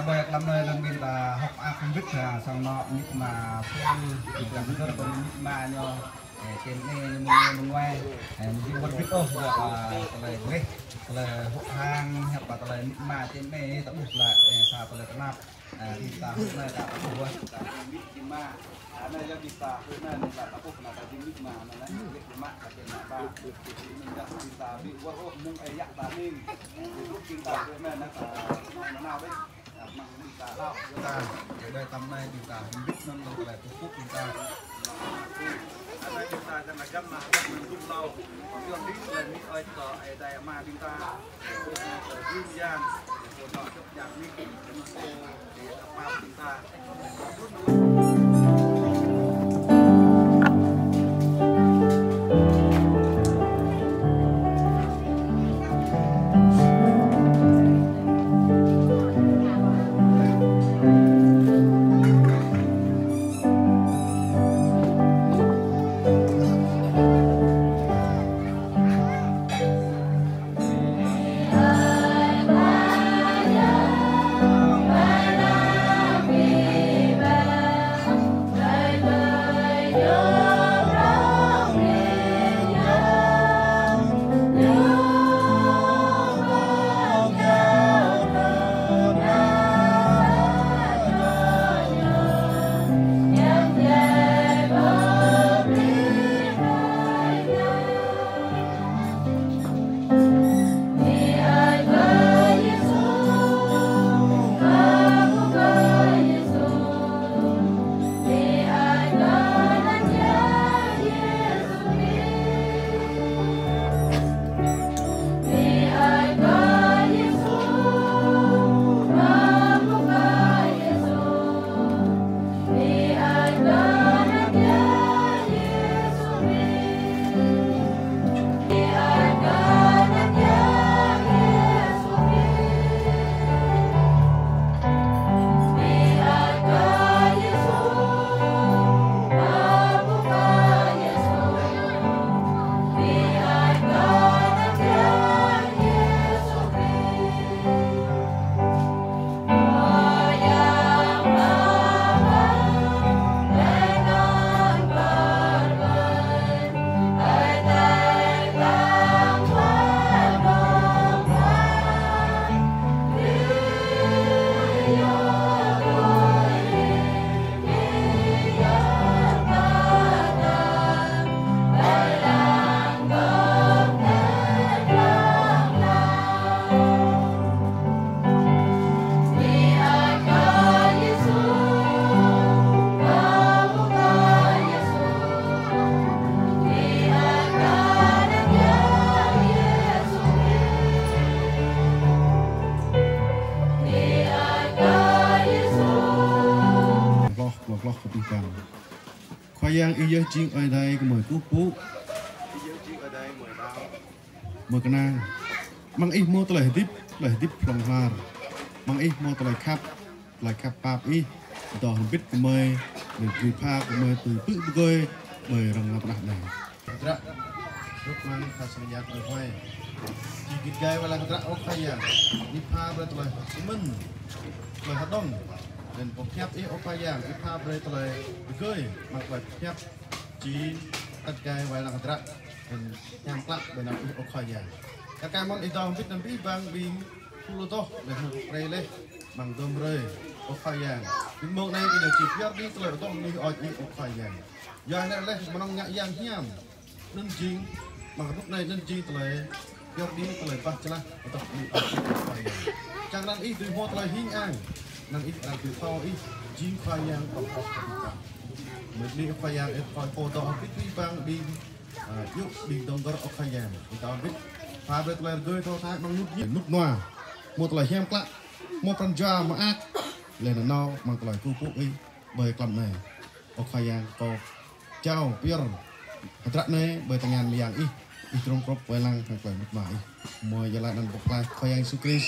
Banyak lama nang minta hok aku bit ya sama nikma pun juga bener pun nikmanya trên này mình ngoài mình một bit oh là cái này là hok hang hoặc là cái nikma trên này tập buộc lại sao cái kenap kita này đã tập buộc nikma này là kita này là tập buộc là cái nikma này nikma cái này ba mình đã kita bị quá oh mung ai yak ta nên lúc kita này nó nào đấy mang kita lao kita đây tầm này kita biết nó là cái phúc kita anh ấy chúng ta đang là gấp mà mình rút lâu còn đi lên đi ơi tờ ai đây mà chúng ta dương gian của nó chấp nhận đi nó sẽ để tập chúng ta yang iya jing ở đây của mời cú cú mời cái nàng mang ít mua lại tiếp lòng hoa mang ít mua lại khắp bạp ít đỏ không biết của mời để cười pha của mời từ tự cười mời rằng là bạn này rút mang khá sẵn nhạc ở hoài chỉ kịp gai và là cái ốc khay à đi pha bởi tụi mình lời hát đông nên có khép ý ốc khay à đi pha bởi tụi gơi mà phải khép chỉ tất gai và là cái nên nhang plak bởi nào ý ốc khay à các cái món ý tao biết làm bí vang bí thu lô tô để một rây lên bằng tôm rơi ốc khay à cái món này bây giờ chỉ khép đi tụi đông đi oi ý ốc khay à giờ này lên mà nó ngại giang hiểm nên chính mà lúc này nên chi tụi giờ đi tụi bắt chला tập đi chẳng năng ít từ hoa tụi hình ăn năng ít là từ to ít chín khoai yang còn học mình đi khoai yang ít khoai phô to biết đi bang đi giúp đi đông gỡ khoai yang thì tao biết pha với tụi gơi thao thái bằng nút nhỉ nút noa một tụi hem cạ một phần jar mà ác lên là no mang tụi cu phụ ấy bơi cầm này khoai yang có chào pier Hạt này bởi tăng ngàn liang ih trong crop quay lăng thằng quẩy một mãi mồi giờ lại đàn bọc lại khoai anh su Chris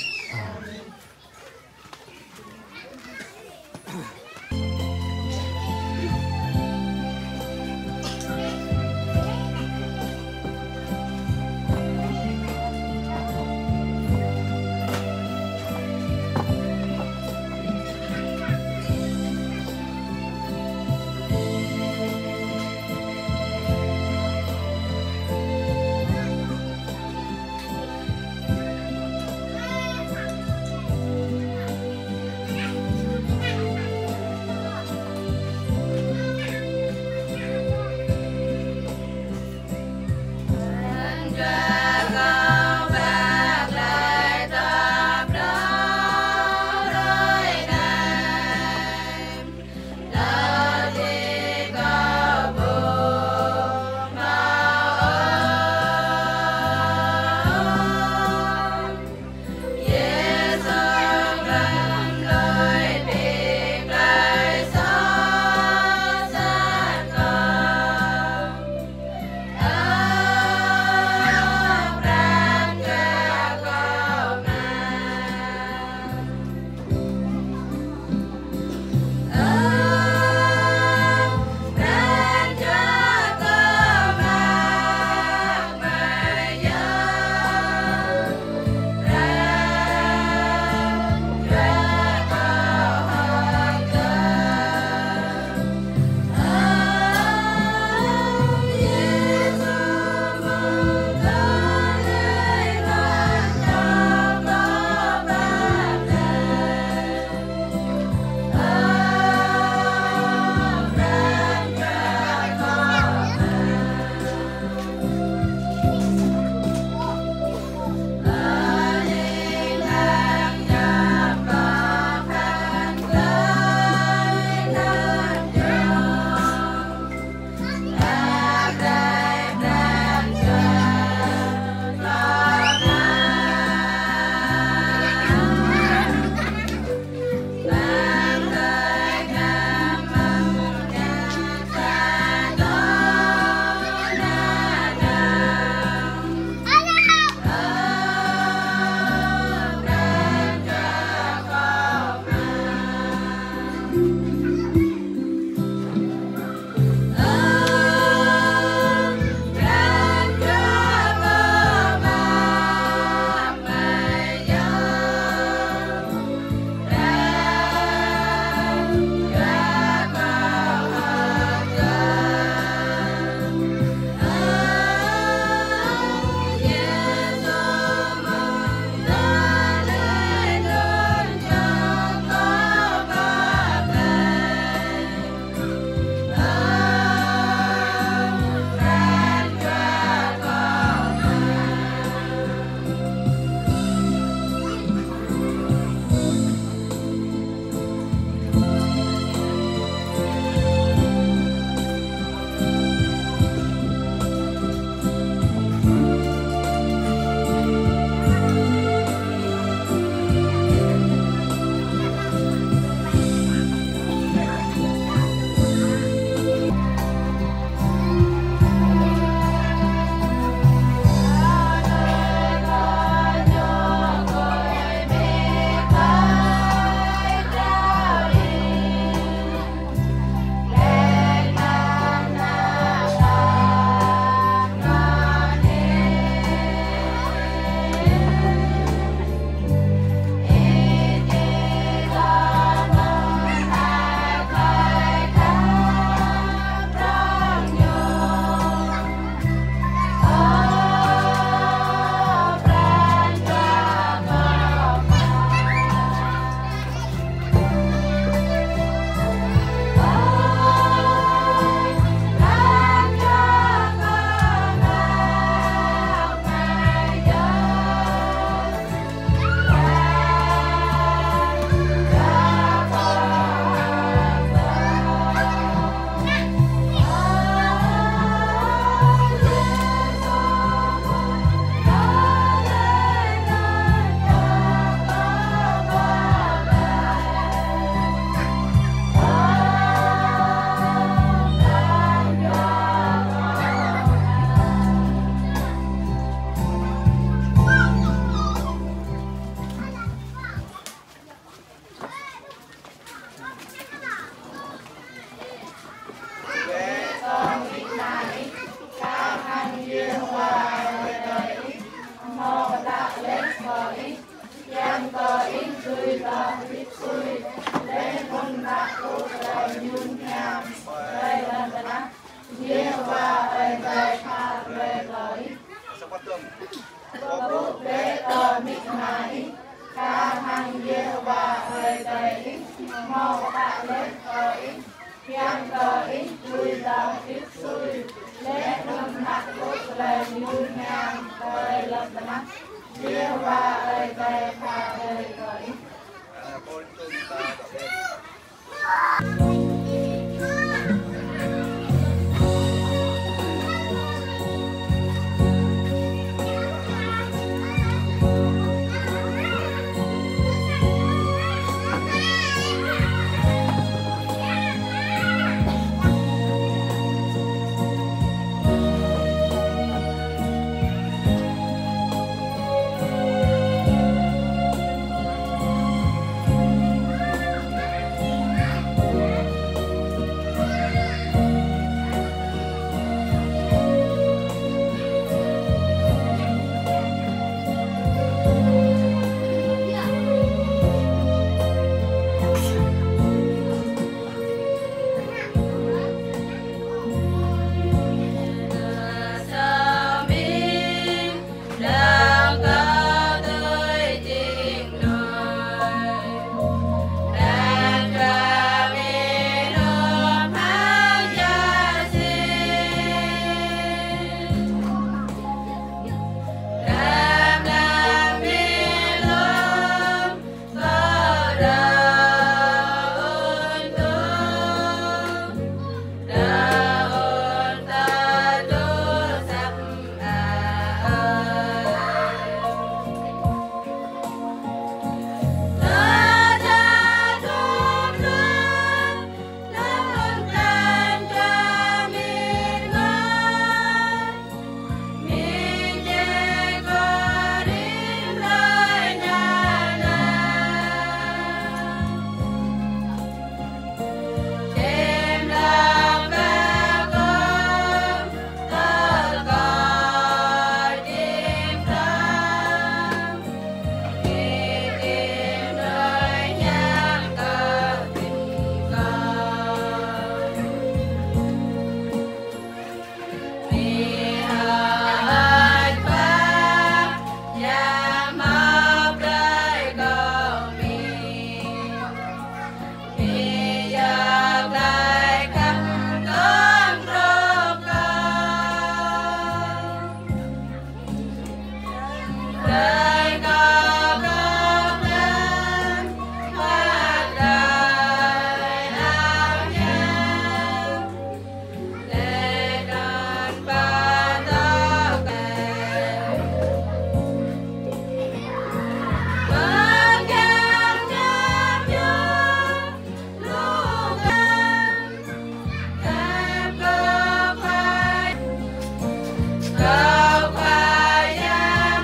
Kau kayam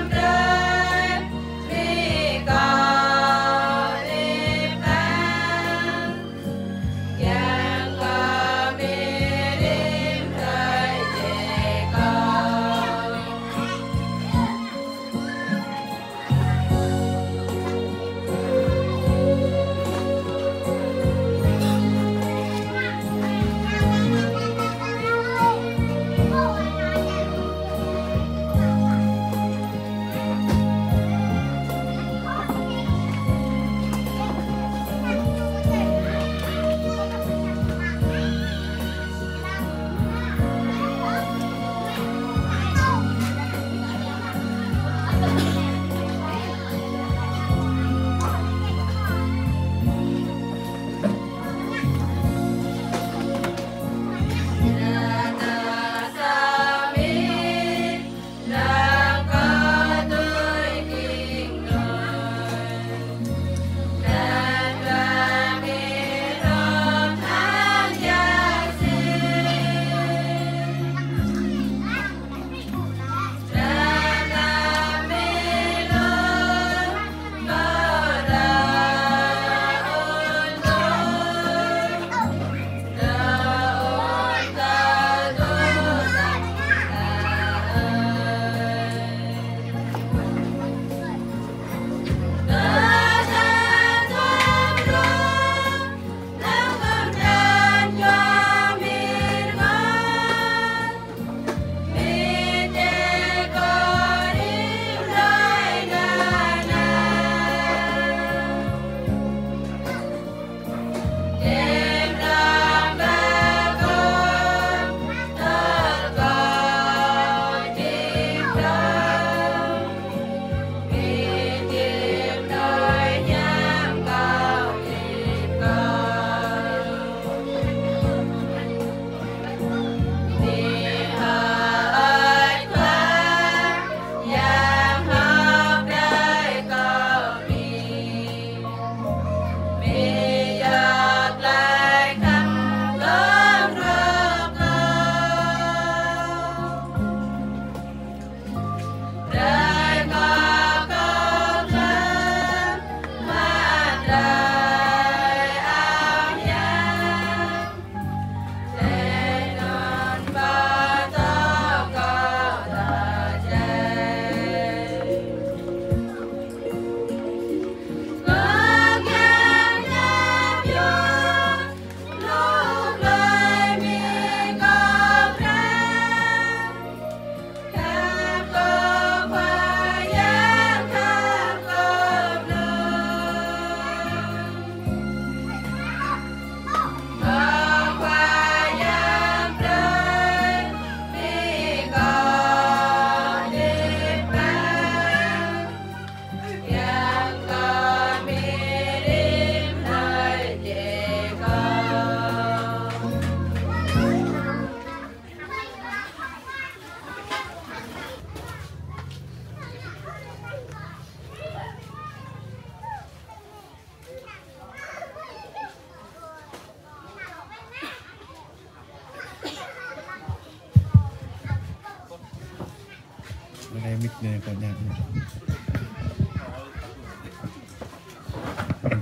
nè còn nhạc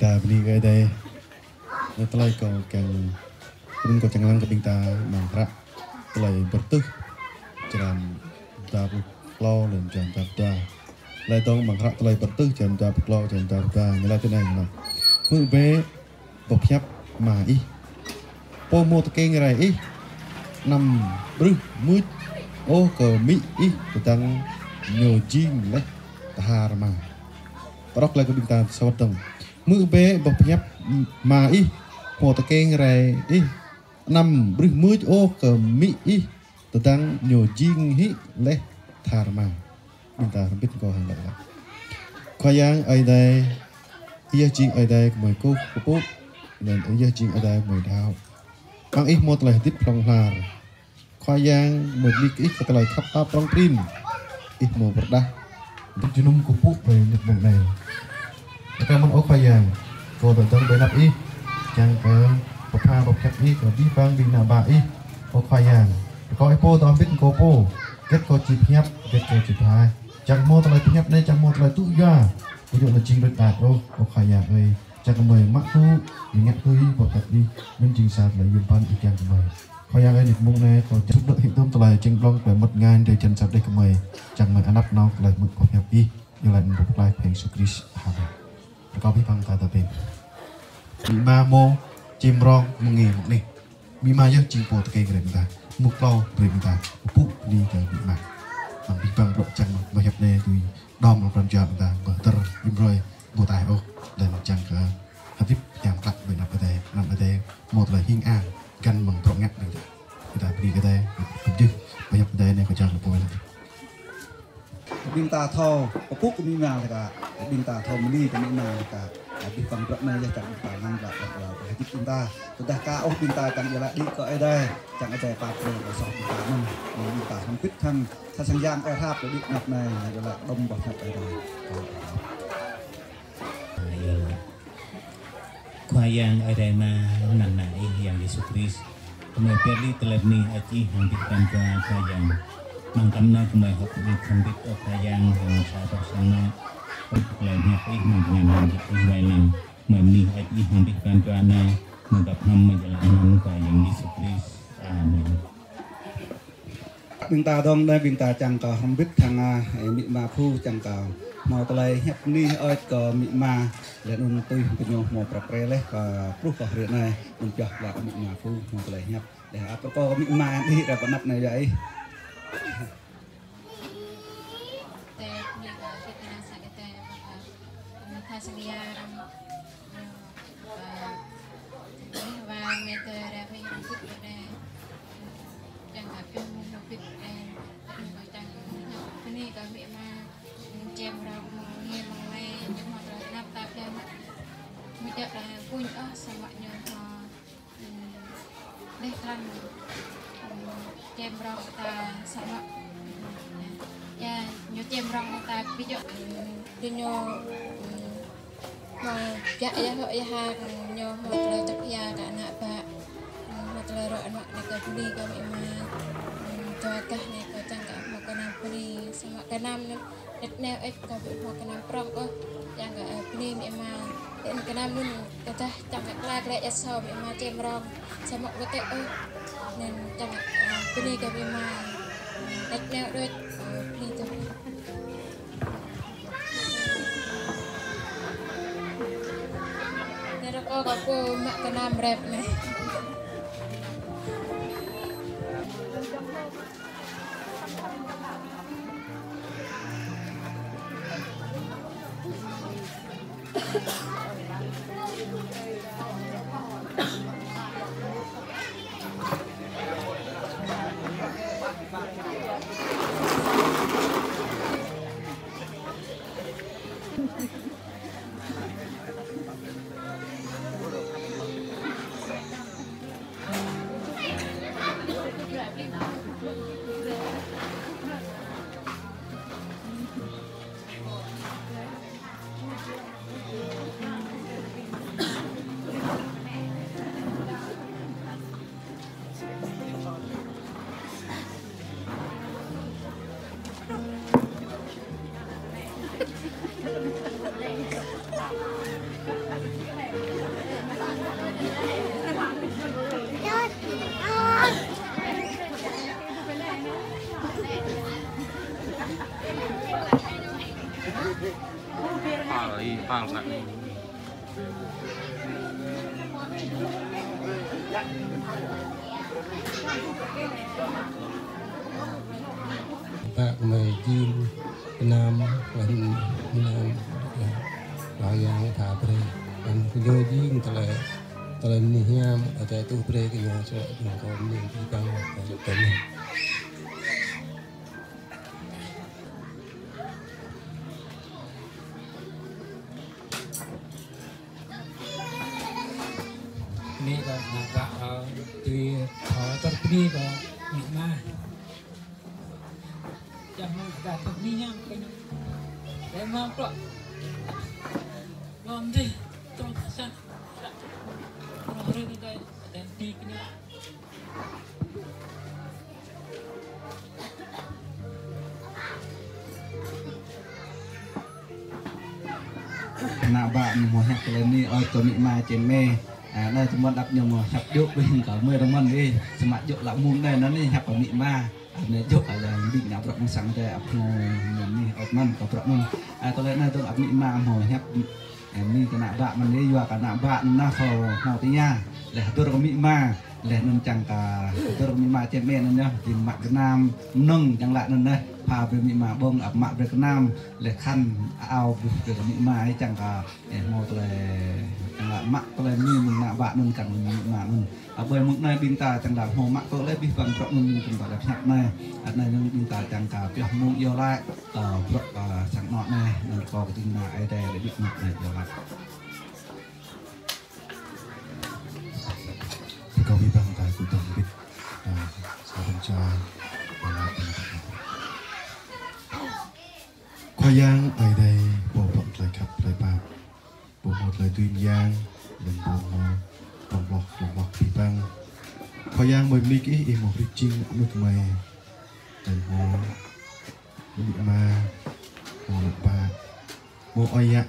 ta beli cái đây nó tới còn càng cũng có chẳng lăng cái bình ta mảng rạ tới bật tức tràn ta lo lên tràn ta lại tông mảng rạ tới bật tức tràn ta lo tràn ta như là thế này mà mưa bé bọc nhấp mà ý po một cái này ý nằm bự mứt ô cờ mỹ ý tăng nhiều chim đấy hà mà bắt lại cái bình ta sau tầng mưa bé bọc nhấp mà ý một cái này ý nằm bự mứt ô cờ mỹ ý tăng nhiều chim hí lấy hà mà bình ta không biết có hàng lại là khoai yang ở đây ia chinh ở đây mời cô bố nên ia chinh ở đây mời đào bằng ít một lời tiếp lòng hà khoai yang một lít ít cái lời khắp tao trong pin ít một vật đa được chú nung của bố về được một này các món ốc khoai yang cô tự tăng để nạp ít chẳng có bọc hà bọc chặt ít và đi vang đi nào bà ít ốc khoai yang có ai cô tao biết cô bố kết cô chip nhấp kết cô chip hai chẳng một lời nhấp đây chẳng một lời tụ ra ví dụ là trình bày đạt ô khai nhà ơi chắc là mời mắc thu thì ngắt thu bột tập đi nhưng trình sạc là dùng pan ý chàng của mời khai nhà ơi được mong này còn giúp đỡ hiện thông lại trên blog về 1.000 để chân sạc đây của mời chẳng mời anh áp nó lại một cuộc nhập đi như là một like thành số Chris hà có biết bằng ta tập bên bị ma mô chim rong một nghề một này bị ma dân trình bột cây người ta một lâu người ta một phút đi cái bị ma bị bằng độ chẳng mà nhập này thì đom một phần chọn ta bờ tơ im rồi bộ tài ô dan chẳng cả hạt tiếp giảm tắt về nằm ở đây một là hiên an căn bằng trộn ngắt được người ta đi cái đây cũng chứ bây giờ đây này có chẳng là bồi này bình ta thô có phúc cũng như nào thì cả bình ta thô mình đi cũng như nào thì cả bị phần trộn này chẳng phải năng lại là phải tiếp bình ta cao bình ta chẳng lại đi cỡ đây chẳng ai phạt rồi có sọt bình ta mình bình ta không quyết thânถ้าสัญญาณไอ้ภาพจะดิบนับในเวลาดมบอกนับไปเลยkhoa yang ở đây mà nặng nặng yang Yesus Christ kami pergi telah ni aji hambitkan ke khoa yang mangkamna kami học đi hambit ở khoa yang yang sahabat sana untuk lainnya dengan hambit yang lain mami aji hambitkan ke ana menggap ham menjalankan khoa yang Yesus Christ amin bình ta đông đây bình ta chẳng có không biết thằng mị ma phu chẳng có màu tây hẹp ni ơi có mị ma để nôn tôi cái nhau màu bạc pre lấy và lúc vào hiện này mình chọn là mị ma phu màu tây hẹp để có mị ma đi là con nắp này vậy chém rong ta sama ya nyo chém rong ta ví dụ nyo mà dạ ya họ ya ha nyo một lời tập ya cả nạ ba một lời rồi nọ để cái đi cái mẹ mà cho cả này có chẳng cả một cái nam đi sama cái nam đất neo ấy có bị một cái nam prong có chẳng cả đi mẹ mà đến cái nam luôn cái ta chẳng cả la cái sau mẹ mà chém rong sama cái tay ơi nên chẳng cái đi cái mà đất neo đôi đi từ nên nó có cô mẹ cái nam đẹp này Pak Majin Nam Wan Nam Bayang Thabre Wan Kujojing Tele Nihiam Ada tu Bre Kenya Cok Dengkom Ning Bang Kami Ini kan agak tui thọ terpilih kan nikmat. Jangan datang ni yang kena. Memang pula. Nanti terus kesan. Hari ni dah dan di kini. Nak bak ni mohon kalian ni auto nikmat cemeh. Nơi chúng mình đặt nhiều mà hấp dụng bên cả mưa đông mình đi, xem mặt dụng là môn này nó đi hấp ở mịn ma, này dụng là định nhập rộng sáng để ấp mình đi ấp mình có rộng mình, tôi lấy này tôi ấp mịn ma hồi hấp mi cái nạ bạn mình đi và cả nạ bạn na phò màu tí nha, để tôi có mịn ma, để nên chẳng cả tôi có mịn ma trên bên nữa, thì mặt Việt Nam nâng chẳng lại nên đây, pha về mịn ma bông ấp mặt Việt Nam, để khăn ao về mịn ma ấy chẳng cả màu tôi là mắc tôi là như mình nạ bạn mình cần mình mà mình ở bên mức này bình ta chẳng là hồ mắc tôi lấy bị phần trọng mình cũng phải là nhạc này ở này nhưng bình ta chẳng cả việc mua yêu lại ở và chẳng nọ này mình có cái tin là ai đây để bị mặt này yêu lại thì có bị băng tại của tổng biết sao bên cha khoa giang ở đây bộ phận lại khắp lại bạc bộ một lời tuyên giang lần bộ bọc bị băng khoa giang mời mi kỹ im một lịch trình nước mày lần hồ bị ma hồ ba bộ oi ạ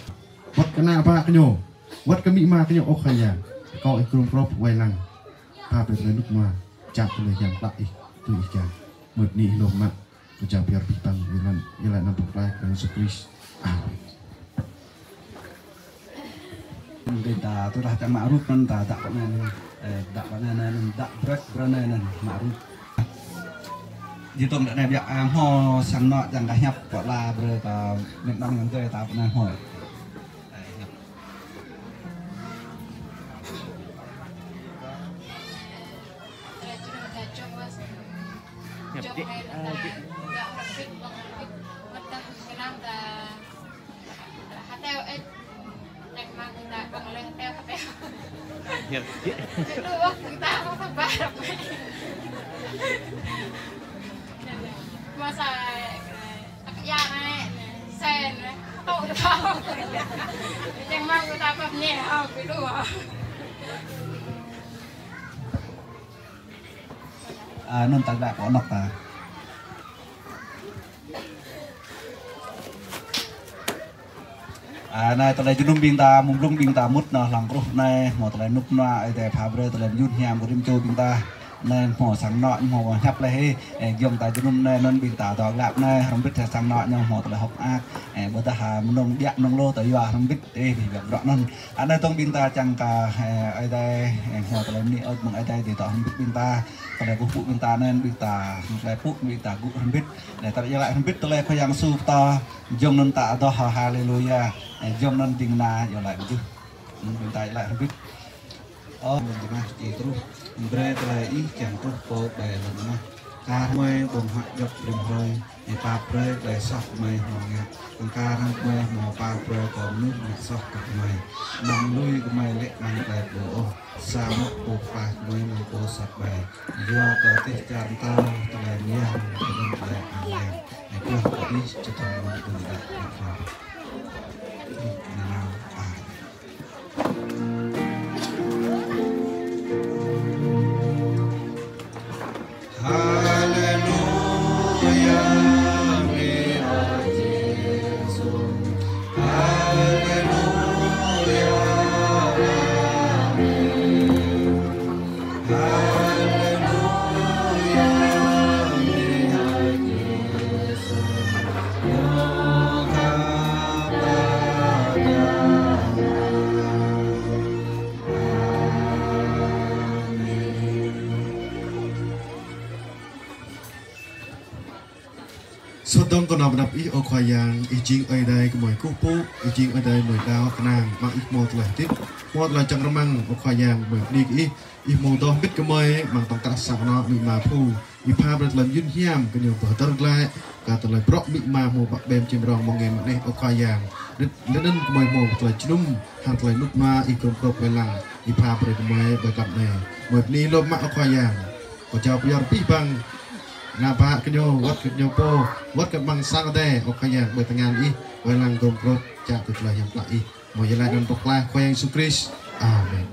vắt cái na ba cái nhổ vắt cái bị ma cái nhổ ok ya coi krum prop quay lăng pha về nơi nước mà chạm về nhằm lại từ ý cả một nị lồng mạng của chàng Pierre bị băng như lại nằm bọc lại của Jesus Christ kita tu dah tak makruf kan tak mana tak berat makruf jitung tak ada biak ho sang nọ chẳng cả hẹp gọi là bơ cả miền Nam người chơi ta pernah hỏi masa ya này sen tụ được không chẳng mang người ta bập nhẹ không cái đùa non tak ada konok ta này tụi này chúng binh ta mùng lung binh ta mút nó làm group này một tụi này núp nó ai để phá bơi tụi này yun hiam của đêm châu binh ta nên mỏ sáng nọ mỏ hấp lại dùng tại chúng này nên binh ta tỏ lạp này không biết sáng nọ nhưng mỏ tụi này học ác bữa ta hà nông điện nông lô tới giờ không biết thì việc rõ nên ở đây tông binh ta chẳng cả ai đây mỏ tụi này đi ở mừng ai đây thì tỏ không biết binh ta tụi này cũng phụ binh ta nên binh ta lại phụ binh ta cũng không biết để tụi lại không biết tụi này có yang su to dùng nên ta đó hallelujah jom nan ting na yo lại chứ mình tay lại không biết mình chỉ mang chỉ trú bre lại ít chẳng trú phố bè lần mà ca mê bùng hạt dọc đường rồi để pa bre lại sọc mày họ nghe còn ca răng mê mò pa bre còn nước mặt sọc cặp mày nằm lui của mày lệ mang lại bộ sao mất bộ pa mày mày bộ sọc bè do có tiết chạm tao tại nhà cho nên lại anh em để quên có đi cho thằng mình từ đại vào Hallelujah, dong còn nằm đập ít ở khoai giang ít chính ở đây cái mồi cúc pú ít chính ở đây mồi đào cái nàng mang ít một lại tiếp một là chẳng măng ở khoai giang mồi đi ít một to biết cái mồi mang tông cắt sạc nó bị mà phu ít pha bật lần yun hiam cái nhiều bờ tơ lại cả tờ lại bọc bị mà một bạc bèm trên rong một ngày một đêm ở khoai giang nên cái mồi một là chung hàng lại nút ma ít cầm cột về lăng ít pha bật cái mồi bờ cặp này mồi ní lốp mạ ở khoai giang có chào bây giờ pi băng Napa kenyo wat kenyo po wat ke bangsa kade okaya bertengan i welang gomprot cak tutlah yang plai mo yela dan poklah ko yang Yesus Kristus amin